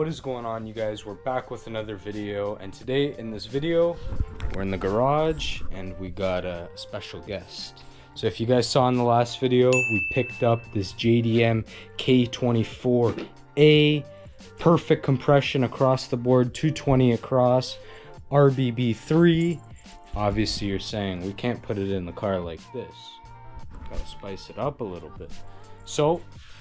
is going on, you guys? We're back with another video, and today in this video we're in the garage and we got a special guest. So if you guys saw in the last video, we picked up this JDM K24A, perfect compression across the board, 220 across, RBB3. Obviously you're saying we can't put it in the car like this, gotta spice it up a little bit. So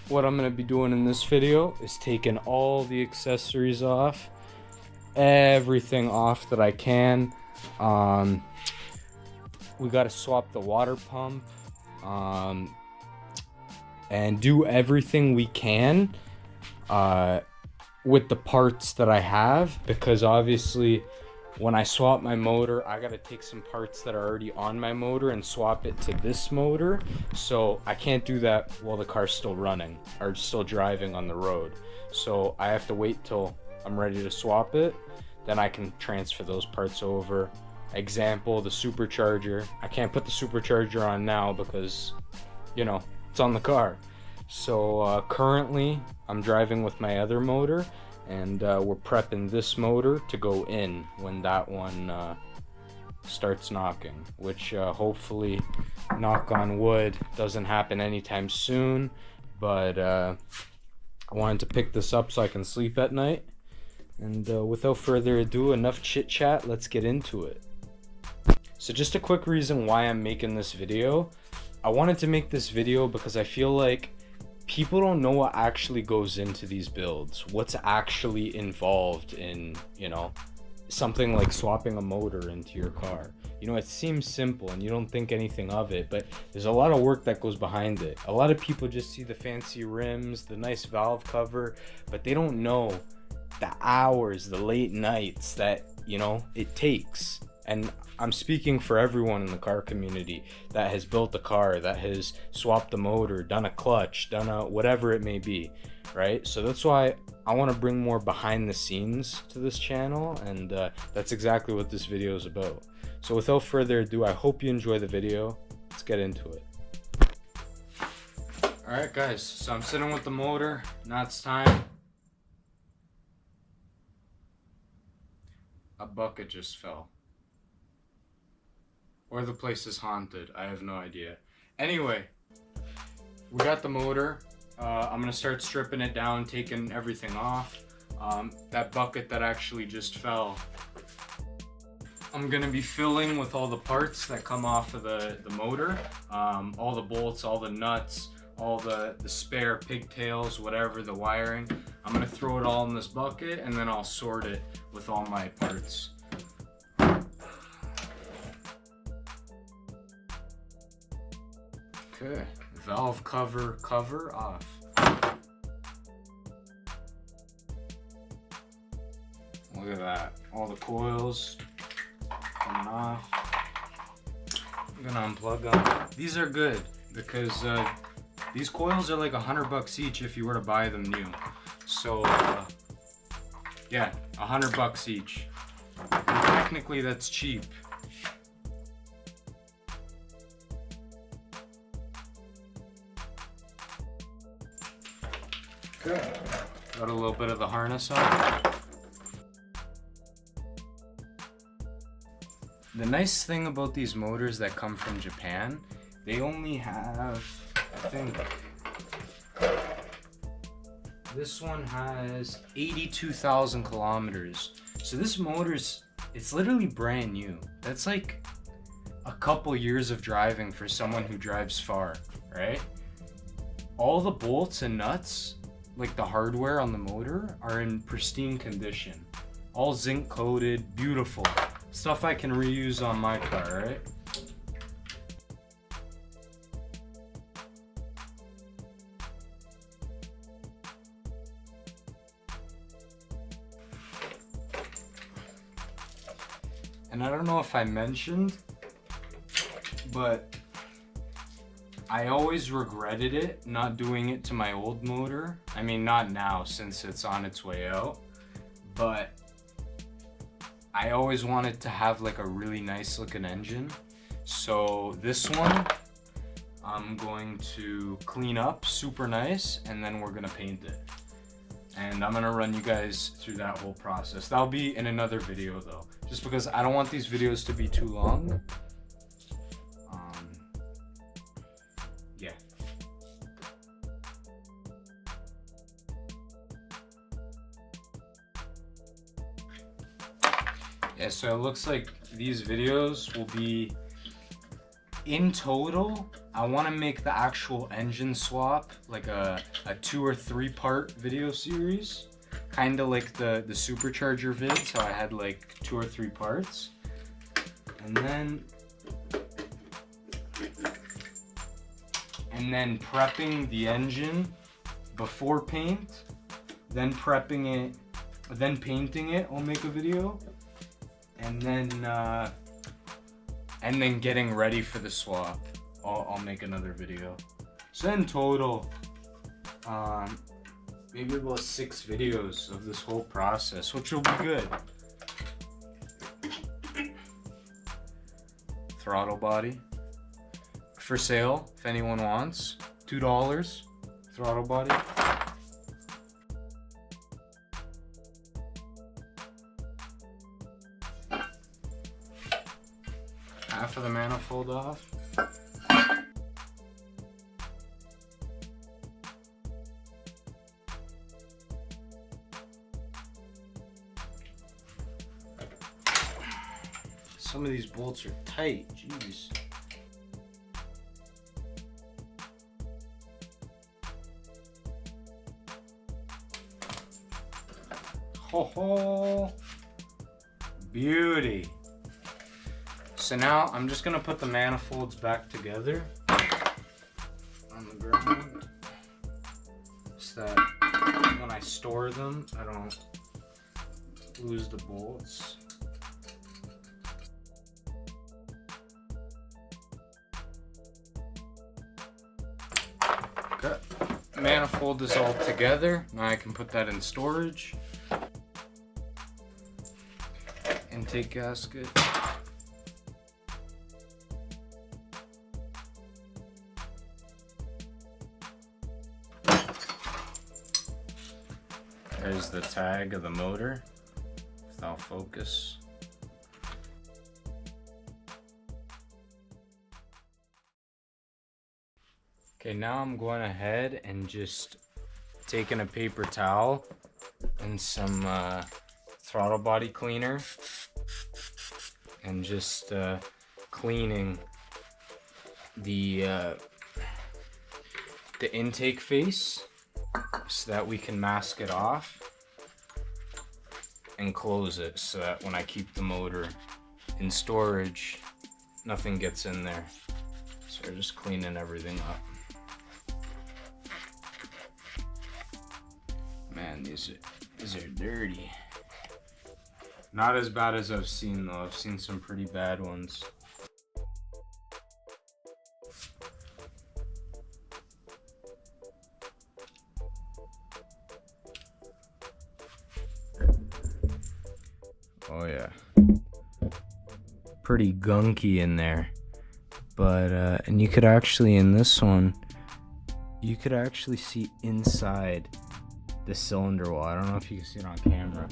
what I'm going to be doing in this video is taking all the accessories off, everything off that I can. We got to swap the water pump and do everything we can with the parts that I have, because obviously when I swap my motor, I got to take some parts that are already on my motor and swap it to this motor. So I can't do that while the car's still running or still driving on the road. So I have to wait till I'm ready to swap it. Then I can transfer those parts over. Example, the supercharger. I can't put the supercharger on now because, you know, it's on the car. So currently I'm driving with my other motor, and we're prepping this motor to go in when that one starts knocking, which hopefully, knock on wood, doesn't happen anytime soon. But I wanted to pick this up so I can sleep at night. And without further ado, enough chit chat, let's get into it. So just a quick reason why I'm making this video. I wanted to make this video because I feel like people don't know what actually goes into these builds, what's actually involved in, you know, something like swapping a motor into your car. You know, it seems simple and you don't think anything of it, but there's a lot of work that goes behind it. A lot of people just see the fancy rims, the nice valve cover, but they don't know the hours, the late nights that, you know, it takes. And I'm speaking for everyone in the car community that has built a car, that has swapped the motor, done a clutch, done a whatever it may be, right? So that's why I want to bring more behind the scenes to this channel, and that's exactly what this video is about. So without further ado, I hope you enjoy the video. Let's get into it. Alright guys, so I'm sitting with the motor. Now it's time. A bucket just fell. Or the place is haunted, I have no idea. Anyway, we got the motor. I'm gonna start stripping it down, taking everything off. That bucket that actually just fell, I'm gonna be filling with all the parts that come off of the motor. All the bolts, all the nuts, all the spare pigtails, whatever, the wiring. I'm gonna throw it all in this bucket and then I'll sort it with all my parts. Okay, valve cover off. Look at that, all the coils coming off. I'm gonna unplug them. These are good because these coils are like $100 each if you were to buy them new. So yeah, $100 each. And technically that's cheap. Okay, got a little bit of the harness on. The nice thing about these motors that come from Japan, they only have, I think, this one has 82,000 kilometers. So this motor's, it's literally brand new. That's like a couple years of driving for someone who drives far, right? All the bolts and nuts, like the hardware on the motor, are in pristine condition. All zinc coated, beautiful. Stuff I can reuse on my car, right? And I don't know if I mentioned, but I always regretted it, not doing it to my old motor. I mean, not now since it's on its way out, but I always wanted to have like a really nice looking engine. So this one, I'm going to clean up super nice, and then we're gonna paint it. and I'm gonna run you guys through that whole process. That'll be in another video though, just because I don't want these videos to be too long. Yeah. Yeah, so it looks like these videos will be, in total, I want to make the actual engine swap like a 2 or 3 part video series, kind of like the supercharger vid. So I had like 2 or 3 parts, and then prepping the engine before paint, then prepping it, then painting it. I'll make a video, and then getting ready for the swap. I'll make another video. So in total, maybe about 6 videos of this whole process, which will be good. Throttle body for sale if anyone wants. $2 throttle body. Half of the manifold off. Some of these bolts are tight, jeez. Ho ho! Beauty! So now I'm just gonna put the manifolds back together on the ground so that when I store them, I don't lose the bolts. Okay, manifold is all together. Now I can put that in storage. Intake gasket. There's the tag of the motor, without focus. Okay, now I'm going ahead and just taking a paper towel and some throttle body cleaner and just cleaning the intake face so that we can mask it off and close it so that when I keep the motor in storage, nothing gets in there. So we're just cleaning everything up. Man, these are dirty. Not as bad as I've seen though. I've seen some pretty bad ones. Oh yeah. Pretty gunky in there. But and you could actually, in this one, you could actually see inside the cylinder wall. I don't know if you can see it on camera,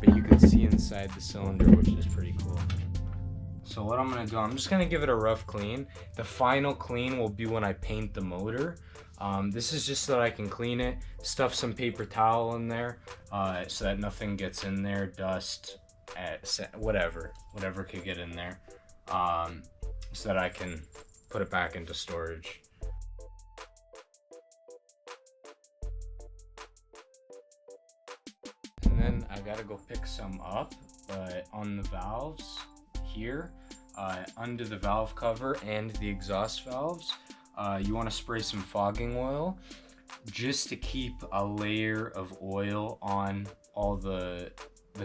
but you can see inside the cylinder, which is pretty cool. So what I'm gonna do, I'm just gonna give it a rough clean. The final clean will be when I paint the motor. This is just so that I can clean it, stuff some paper towel in there, so that nothing gets in there, dust, whatever could get in there, so that I can put it back into storage. And then I gotta go pick some up on the valves here, under the valve cover and the exhaust valves. You want to spray some fogging oil just to keep a layer of oil on all the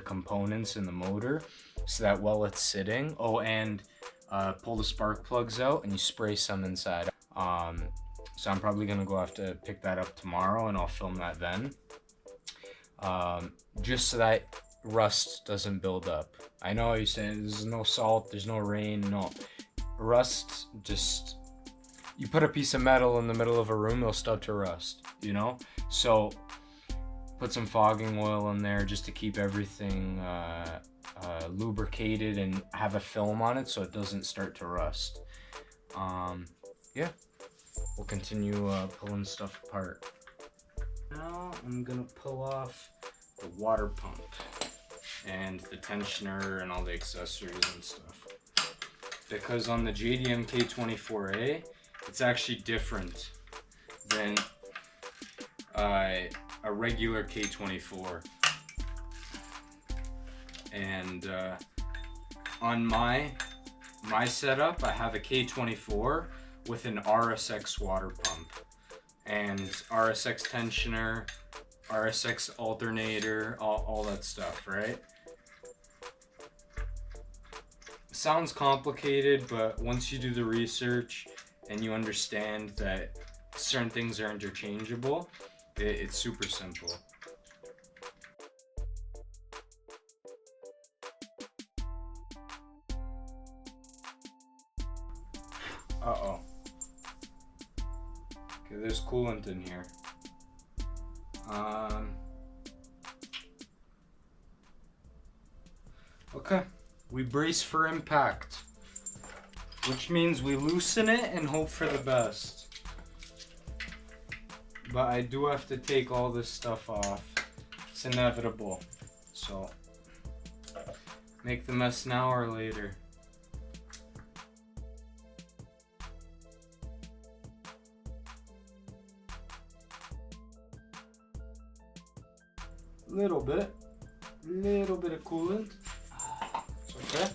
components in the motor, so that while it's sitting, and pull the spark plugs out and you spray some inside. So I'm probably gonna go have to pick that up tomorrow, and I'll film that then, just so that rust doesn't build up. I know you say there's no salt, there's no rain. No, rust, just, you put a piece of metal in the middle of a room, it'll start to rust, you know? So put some fogging oil in there just to keep everything lubricated and have a film on it so it doesn't start to rust. Yeah, we'll continue pulling stuff apart. Now I'm gonna pull off the water pump and the tensioner and all the accessories and stuff, because on the JDM K24A it's actually different than a regular K24. And on my setup, I have a K24 with an RSX water pump and RSX tensioner, RSX alternator, all that stuff, right? Sounds complicated, but once you do the research and you understand that certain things are interchangeable, it's super simple. Uh-oh. Okay, there's coolant in here. Okay, we brace for impact, which means we loosen it and hope for the best. But I do have to take all this stuff off. It's inevitable. So, make the mess now or later. Little bit of coolant. It's okay.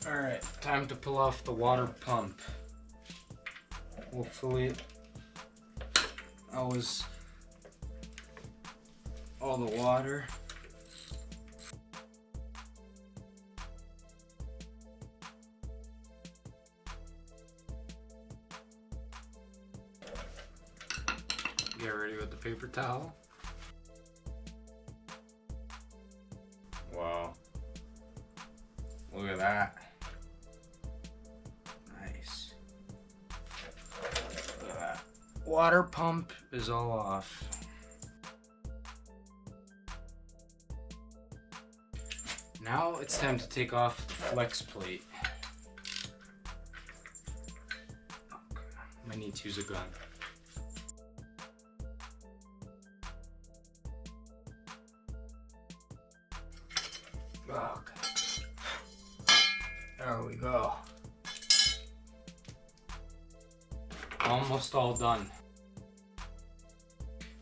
Alright, time to pull off the water pump. Hopefully that was all the water. Get ready with the paper towel. Wow. Look at that. Nice. Look at that. Water pump is all off. Now it's time to take off the flex plate. Okay. I need to use a gun. Okay. There we go. Almost all done.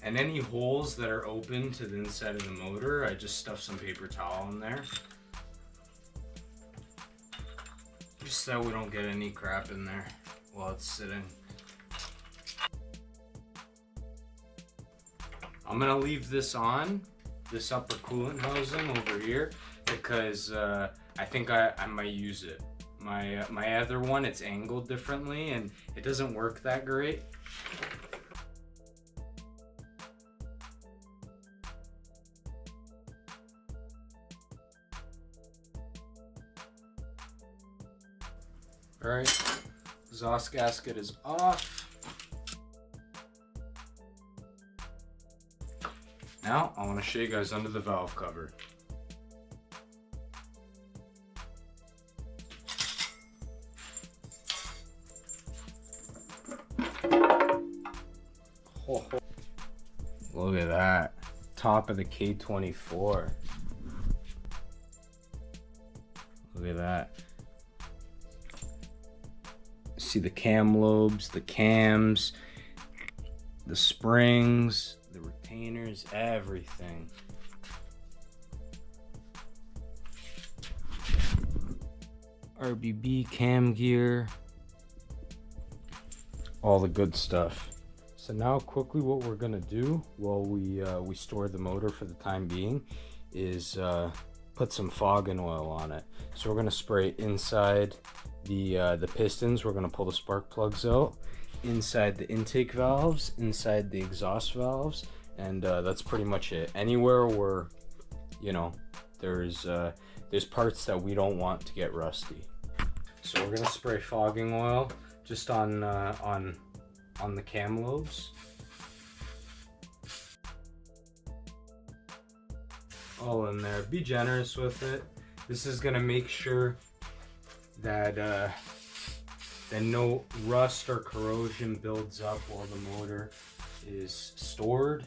And any holes that are open to the inside of the motor, I just stuff some paper towel in there. Just so we don't get any crap in there while it's sitting. I'm gonna leave this on, this upper coolant housing over here, because I think I might use it. My other one, it's angled differently and it doesn't work that great. Alright, exhaust gasket is off. Now I want to show you guys under the valve cover. Look at that, top of the K24. Look at that. See the cam lobes, the cams, the springs, the retainers, everything. RBB cam gear, all the good stuff. So now quickly what we're gonna do while we store the motor for the time being is put some fogging oil on it. So we're gonna spray inside the pistons. We're gonna pull the spark plugs out, inside the intake valves, inside the exhaust valves, and that's pretty much it. Anywhere where, you know, there's there's parts that we don't want to get rusty. So we're gonna spray fogging oil just on the cam lobes. All in there. Be generous with it. This is gonna make sure that no rust or corrosion builds up while the motor is stored.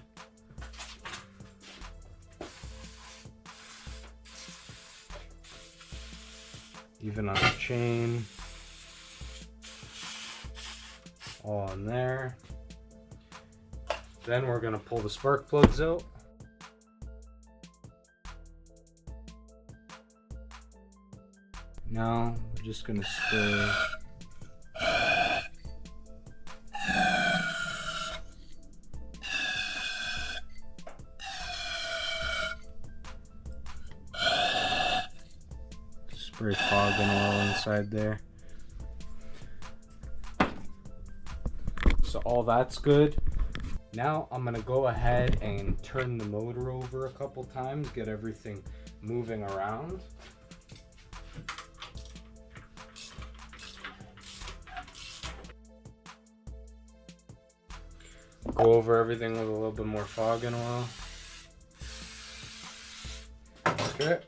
Even on the chain. All in there. Then we're gonna pull the spark plugs out. Now we're just gonna spray fogging oil inside there. So all that's good. Now I'm gonna go ahead and turn the motor over a couple times, get everything moving around. Go over everything with a little bit more fogging oil. Okay.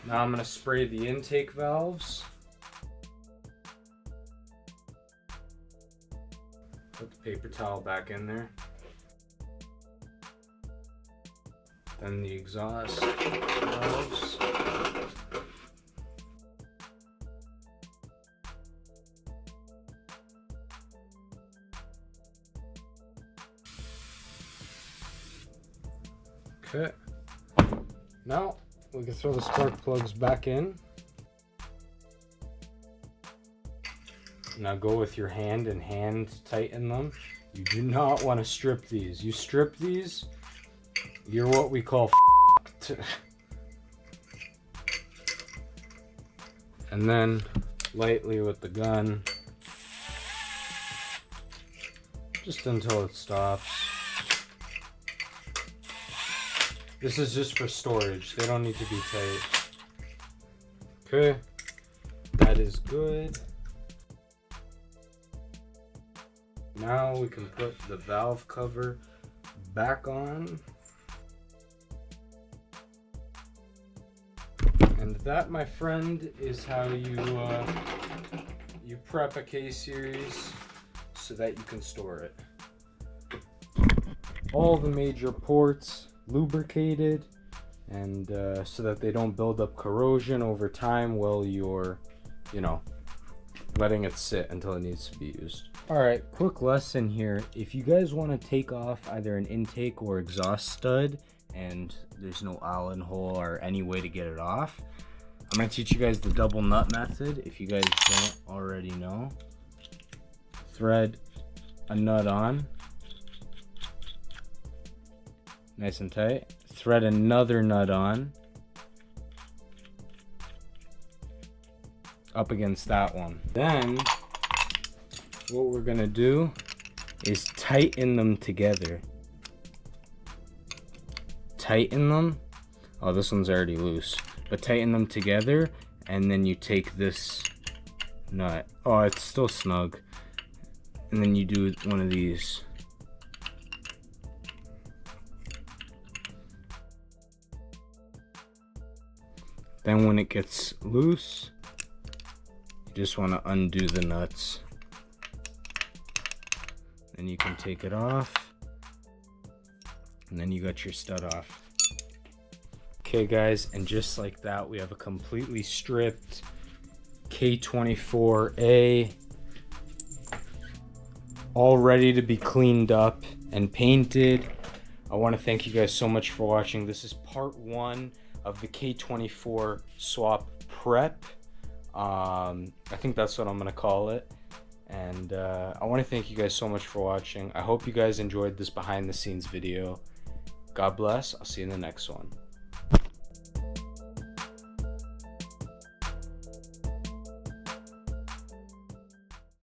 Now I'm going to spray the intake valves. Put the paper towel back in there. Then the exhaust valves. Okay. Now we can throw the spark plugs back in. Now go with your hand and hand tighten them. You do not want to strip these. You strip these, you're what we call f***ed. And then lightly with the gun, just until it stops. This is just for storage. They don't need to be tight. Okay, that is good. Now we can put the valve cover back on. And that, my friend, is how you prep a K-Series so that you can store it. All the major ports lubricated, and so that they don't build up corrosion over time while you're, letting it sit until it needs to be used. All right, quick lesson here. If you guys want to take off either an intake or exhaust stud and there's no Allen hole or any way to get it off, I'm going to teach you guys the double nut method. If you guys don't already know, thread a nut on, nice and tight, thread another nut on up against that one. Then what we're gonna do is tighten them together. Tighten them. Oh, this one's already loose. But tighten them together, and then you take this nut. Oh, it's still snug. And then you do one of these. Then when it gets loose, you just want to undo the nuts. Then you can take it off, and then you got your stud off. Okay guys, and just like that, we have a completely stripped K24A, all ready to be cleaned up and painted. I want to thank you guys so much for watching. This is part 1 of the K24 swap prep. I think that's what I'm gonna call it. And I want to thank you guys so much for watching. I hope you guys enjoyed this behind the scenes video. God bless. I'll see you in the next one.